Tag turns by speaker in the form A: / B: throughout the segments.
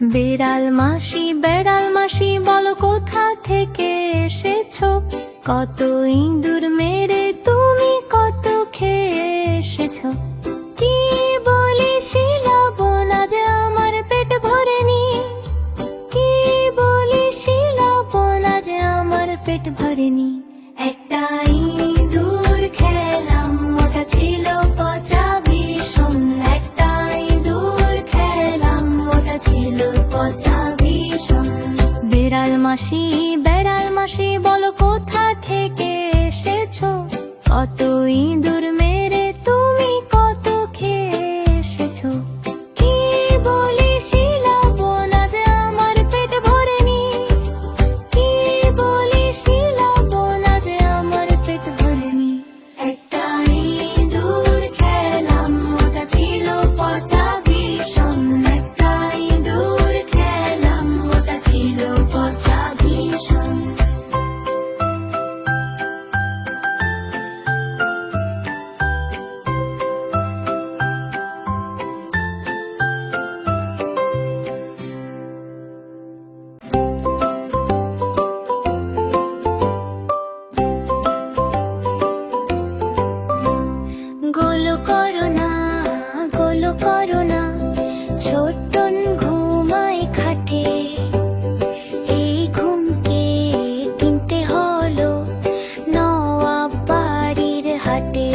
A: বিড়াল মাসি বলো কোথা থেকে এসেছো? কত ইঁদুর মেরে তুমি কত খেয়ে এসেছো? কি বলি শিলাবনা যে আমার পেট ভরেনি, কি বলি শিলাবনা যে আমার পেট ভরেনি। একটা ইঁদুর খেলাম, ওটা ছিল পচা ভীষণ। একটা ইঁদুর খেলাম, ওটা ছিল পচা ভীষণ। বিড়াল মাসি বলো কোথা থেকে এসেছো? কত ইঁদুর মেরে তুমি কত খেয়ে এসেছো? কি বলি শিলাবনা যে আমার পেট ভরেনি, কি বলি শিলাবনা যে আমার পেট ভরেনি। একটা ইঁদুর খেলাম, ওটা ছিল পচা ভীষণ। একটা ইঁদুর খেলাম, ওটা ছিল পচা ভীষণ। গোলো করো না, ছোট্টন ঘুমায় খাটে। এই ঘুমকে কিনতে হলো নওয়াব বাড়ির হাটে।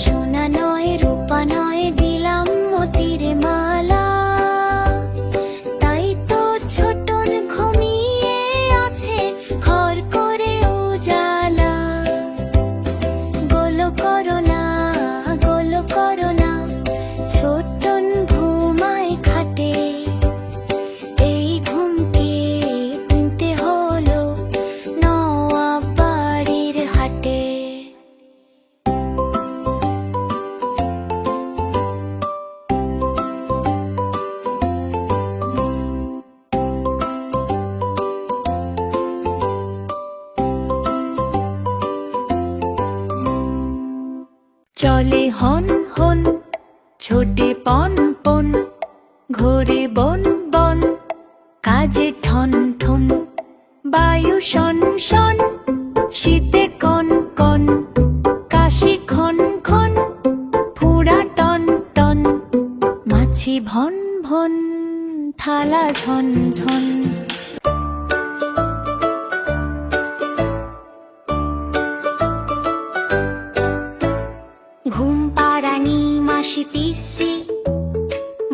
A: সোনা নয় রূপা নয়, দিলাম মতির মালা। তাই তো ছোটন ঘুমিয়ে আছে ঘর করে উজালা। গোলো করো না, ছোট্টন ঘুমায় খাটে। এই ঘুমকে কিনতে হলো নওয়াব বাড়ির হাটে। চলে হন হন, ছোটে পন পন, ঘোরে বন বন, কাজে ঠন ঠন। বায়ু শন শন, শীতে কন কন, কাশি খন খন, ফুঁড়া টন টন। মাছি ভন ভন, থালা ঝন ঝন। ঘুম পাড়ানি মাসি পিসি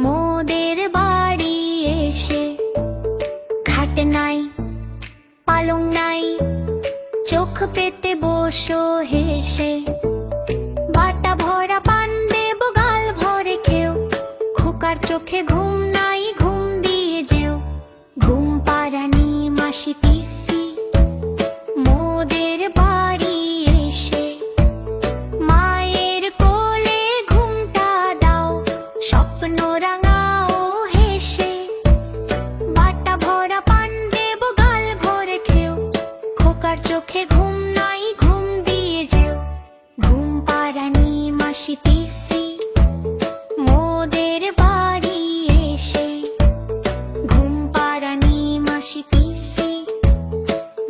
A: মোদের বাড়ি এসে। খাট নাই, পালং নাই, চোখ পেতে বসো হেসে। বাটা ভরা পান দেব, গাল ভরে খেও। খোকার চোখে ঘুম নাই, ঘুম দিয়ে যেও। ঘুম পাড়ানি মাসি পিসি মোদের বাড়ি এসে। মায়ের কোলে ঘুমটা দাও, স্বপ্ন রাঙাও হেসে। বাটা ভরা পান দেব, গাল ভরে খেও। খোকার চোখে ঘুম নাই, ঘুম দিয়ে যেও। ঘুম পাড়ানি মাসি পিসি মোদের বাড়ি এসে। ঘুম পাড়ানি মাসি পিসি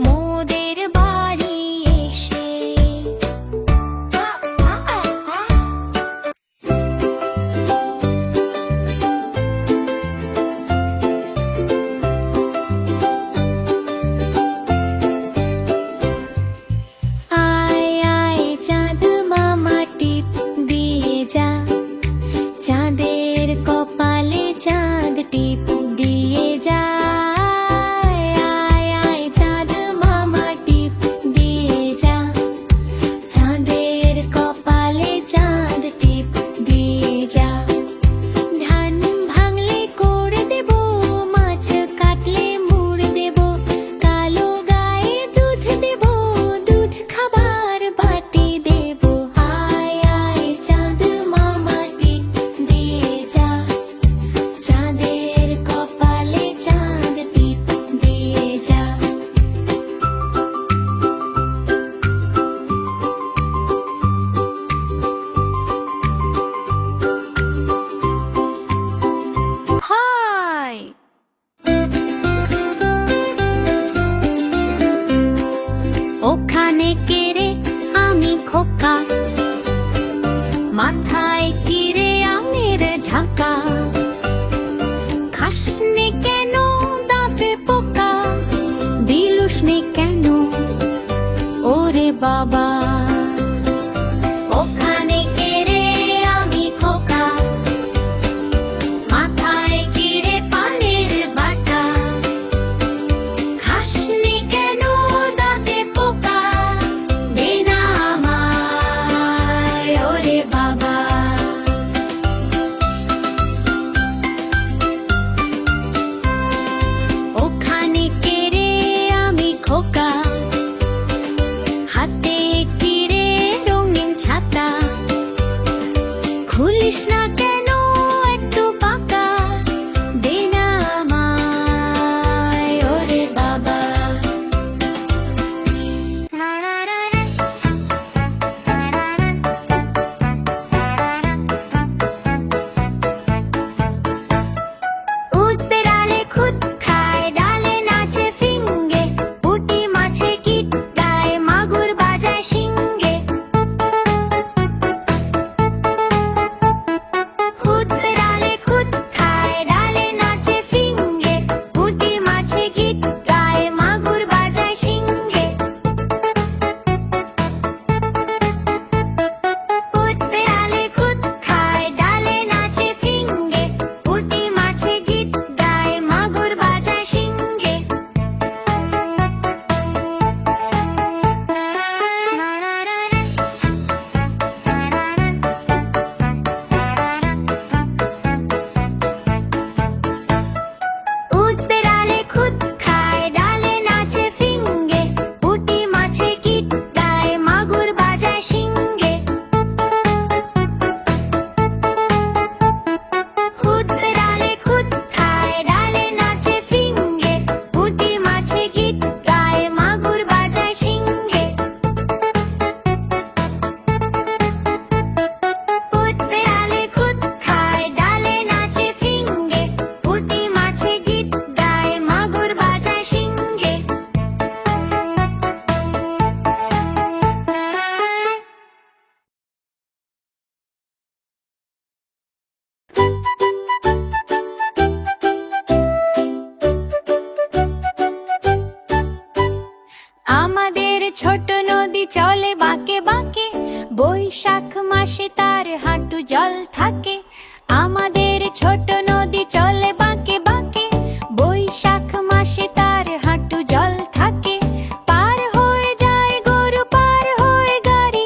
A: মোদের বাড়ি এসে। আয় আয় চাঁদ মামা টিপ দিয়ে যা, চাঁদের কপালে চাঁদ টিপ দিয়ে যা। আয় আয় চাঁদ মামা টিপ দিয়ে যা, চাঁদের কপালে চাঁদ টিপ দিয়ে যা। ধান ভাঙলে করে দেব, মাছ কাটলে মুড় দেব। কালো গায়ে দুধ দেব, দুধ খাবার বাটি দেব। আয় আয় চাঁদ মামা টিপ দিয়ে যা, চাঁদের যায়। ওখানে কেড়ে আমি খোকা, মাথায় কিরে আমের ঝাঁকা, খাসনি কেন দাঁতে পোকা, দিলুসনি কেন ওরে বাবা। ওখানে কেড়ে আমি খোকা, মাথায় কিরে পানের বাটা, খাসনি কেন দাঁতে পোকা, দে না আমায় ওরে বাবা। ওখানে কেড়ে আমি খোকা, হাতে কিরে রঙিন ছাতা, খুলিস না কেন একটু পাকা, দে না আমায় ওরে বাবা। উদ বেড়ালে খুদ খায়, ডালে নাচে ফিঙ্গে, পুঁটি মাছে গীত গায়, মাগুর বাজায় শিঙ্গে। উদ বেড়ালে খুদ খায়, ডালে নাচে ফিঙ্গে, পুঁটি মাছে গীত গায়, মাগুর বাজায় শিঙ্গে। উদ বেড়ালে খুদ খায়, ডালে নাচে ফিঙ্গে, পুঁটি মাছে গীত গায়, মাগুর বাজায় শিঙ্গে। উদ বেড়ালে খুদ খায়, ডালে নাচে ফিঙ্গে, পুঁটি মাছে গীত গায়, মাগুর বাজায় শিঙ্গে। উদ বেড়ালে খুদ খায়, ডালে নাচে ফিঙ্গে, পুঁটি মাছে গীত গায়, মাগুর বাজায় শিঙ্গে। উদ বেড়ালে খুদ খায়, ডালে নাচে ফিঙ্গে, পুঁটি মাছে গীত গায়, মাগুর বাজায় শিঙ্গে। আমাদের ছোট নদী চলে বাঁকে বাঁকে, বৈশাখ মাসে তার হাঁটু জল থাকে। আমাদের ছোট নদী চলে বাঁকে বাঁকে, বৈশাখ মাসে তার হাঁটু জল থাকে। পার হয়ে যায় গরু, পার হয়ে গাড়ি,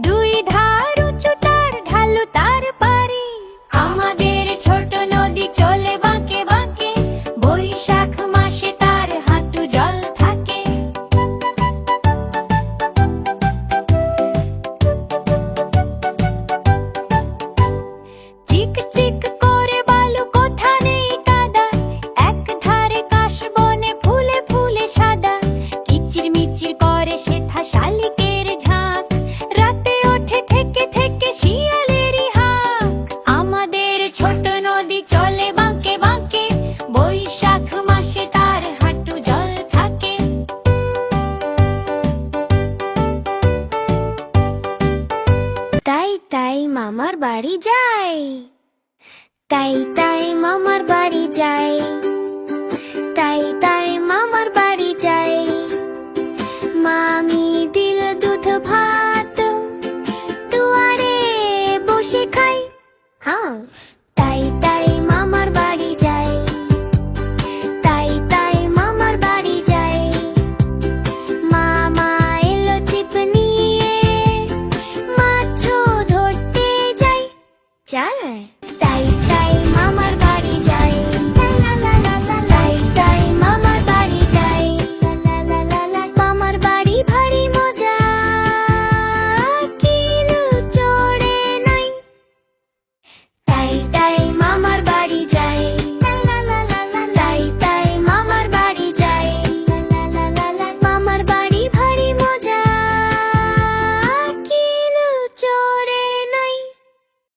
A: দুই ধার উঁচু তার ঢালু তার পারি। আমাদের ছোট নদী চলে বাঁকে বাঁকে, বৈশাখ মাসে তার হাঁটু জল থাকে। চিক চিক করে বালু, কোথা নেই কাদা, এক ধারে কাশবনে ফুলে ফুলে সাদা। কিচির মিচির করে সেথা শালিকের ঝাঁক, রাতে ওঠে থেকে থেকে শিয়ালেরই হাঁক। আমাদের ছোট নদী চলে বাঁকে বাঁকে, বৈশাখ মাসে তার হাঁটু জল থাকে। তাই তাই মামার বাড়ি যাই, তাই তাই মামার বাড়ি যাই, তাই তাই মামার বাড়ি যাই। মামি দিল দুধ ভাত, দুয়ারে বসে খাই। হ্যাঁ।